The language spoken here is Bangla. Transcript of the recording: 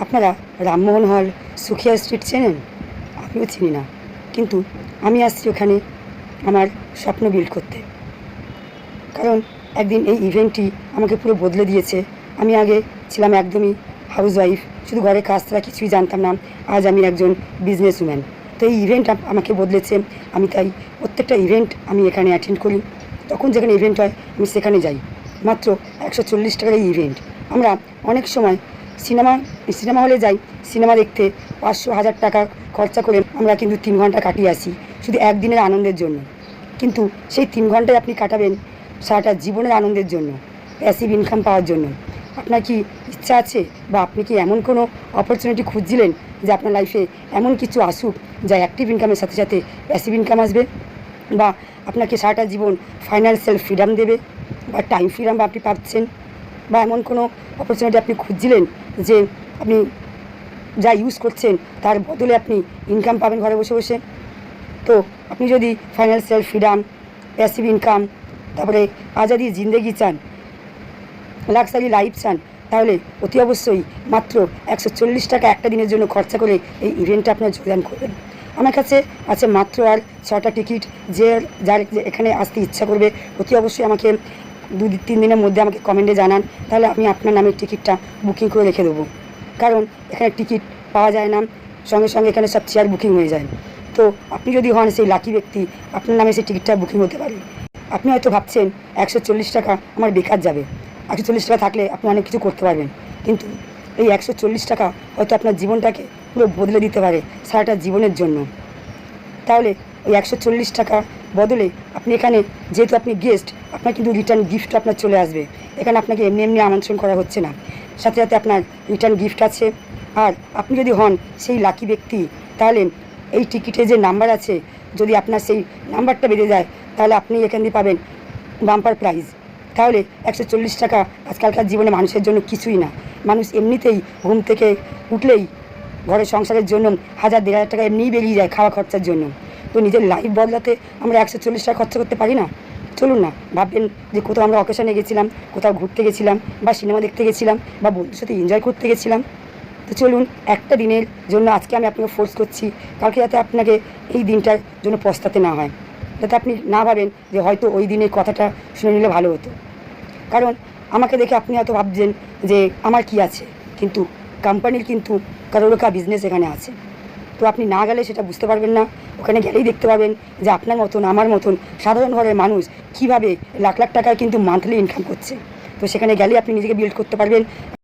আপনারা রামমোহন হল, সুখিয়া স্ট্রিট চেনেন? আমিও চিনি না, কিন্তু আমি আসছি ওখানে আমার স্বপ্ন বিল্ড করতে। কারণ একদিন এই ইভেন্টটি আমাকে পুরো বদলে দিয়েছে। আমি আগে ছিলাম একদমই হাউসওয়াইফ, শুধু ঘরে কাজ ছাড়া কিছুই জানতাম না। আজ আমি একজন বিজনেসম্যান। তো এই ইভেন্ট আমাকে বদলেছে। আমি তাই প্রত্যেকটা ইভেন্ট আমি এখানে অ্যাটেন্ড করি। তখন যেখানে ইভেন্ট হয় আমি সেখানে যাই। মাত্র 140 টাকার এই ইভেন্ট। আমরা অনেক সময় সিনেমা হলে যাই সিনেমা দেখতে, 500-1000 টাকা খরচা করে আমরা কিন্তু 3 ঘন্টা কাটিয়ে আসি শুধু একদিনের আনন্দের জন্য। কিন্তু সেই 3 ঘন্টায় আপনি কাটাবেন সারাটা জীবনের আনন্দের জন্য, প্যাসিভ ইনকাম পাওয়ার জন্য। আপনার কি ইচ্ছা আছে, বা আপনি কি এমন কোনো অপরচুনিটি খুঁজছিলেন যে আপনার লাইফে এমন কিছু আসুক যা অ্যাক্টিভ ইনকামের সাথে সাথে প্যাসিভ ইনকাম আসবে, বা আপনাকে সারাটা জীবন ফাইন্যান্সিয়াল ফ্রিডম দেবে, বা টাইম ফ্রিডম আপনি পাচ্ছেন, বা এমন কোনো অপরচুনিটি আপনি খুঁজছিলেন যে আপনি যা ইউজ করছেন তার বদলে আপনি ইনকাম পাবেন ঘরে বসে বসে? তো আপনি যদি ফাইন্যান্সিয়াল ফ্রিডম, প্যাসিভ ইনকাম, তারপরে আজাদি জিন্দেগি চান, লাক্সারি লাইফ চান, তাহলে অতি অবশ্যই মাত্র 140 টাকা একটা দিনের জন্য খরচা করে এই ইভেন্টে আপনার যোগদান করবেন। আমার কাছে আছে মাত্র আর 6টা টিকিট। যার এখানে আসতে ইচ্ছা করবে অতি অবশ্যই আমাকে 2-3 দিনের মধ্যে আমাকে কমেন্টে জানান, তাহলে আমি আপনার নামের টিকিটটা বুকিং করে রেখে দেবো। কারণ এখানে টিকিট পাওয়া যায় না, সঙ্গে সঙ্গে এখানে সব চেয়ার বুকিং হয়ে যায়। তো আপনি যদি হন সেই লাকি ব্যক্তি, আপনার নামে সেই টিকিটটা বুকিং হতে পারে। আপনি হয়তো ভাবছেন 140 টাকা আমার বেকার যাবে। 140 টাকা থাকলে আপনি অনেক কিছু করতে পারবেন, কিন্তু এই 140 টাকা হয়তো আপনার জীবনটাকে পুরো বদলে দিতে পারে সারাটা জীবনের জন্য। তাহলে ওই 140 টাকা বদলে আপনি এখানে, যেহেতু আপনি গেস্ট, আপনার কিন্তু রিটার্ন গিফট আপনার চলে আসবে। এখানে আপনাকে এমনি এমনি আমন্ত্রণ করা হচ্ছে না, সাথে সাথে আপনার রিটার্ন গিফট আছে। আর আপনি যদি হন সেই লাকি ব্যক্তি, তাহলে এই টিকিটে যে নাম্বার আছে, যদি আপনার সেই নাম্বারটা বেড়ে যায়, তাহলে আপনি এখান দিয়ে পাবেন বাম্পার প্রাইজ। তাহলে 140 টাকা আজকালকার জীবনে মানুষের জন্য কিছুই না। মানুষ এমনিতেই ঘুম থেকে উঠলেই ঘরের সংসারের জন্য 1000-1500 টাকা এমনিই বেরিয়ে যায় খাওয়া খরচার জন্য। তো নিজের লাইফ বদলাতে আমরা 140 টাকা খরচা করতে পারি না? চলুন না, ভাববেন যে কোথাও আমরা অকেশনে গেছিলাম, কোথাও ঘুরতে গেছিলাম, বা সিনেমা দেখতে গেছিলাম, বা বন্ধুর সাথে এনজয় করতে গেছিলাম। তো চলুন, একটা দিনের জন্য আজকে আমি আপনাকে ফোর্স করছি, কালকে যাতে আপনাকে এই দিনটার জন্য পস্তাতে না হয়, যাতে আপনি না ভাবেন যে হয়তো ওই দিনের কথাটা শুনে নিলে ভালো হতো। কারণ আমাকে দেখে আপনি হয়তো ভাবছেন যে আমার কি আছে, কিন্তু কোম্পানির কিন্তু কারোরকা বিজনেস এখানে আছে। তো আপনি না গেলে সেটা বুঝতে পারবেন না। ওখানে গেলেই দেখতে পাবেন যে আপনার মতন আমার মতন সাধারণ ঘরের মানুষ কীভাবে লাখ লাখ টাকার কিন্তু মান্থলি ইনকাম করছে। তো সেখানে গেলেই আপনি নিজেকে বিল্ড করতে পারবেন।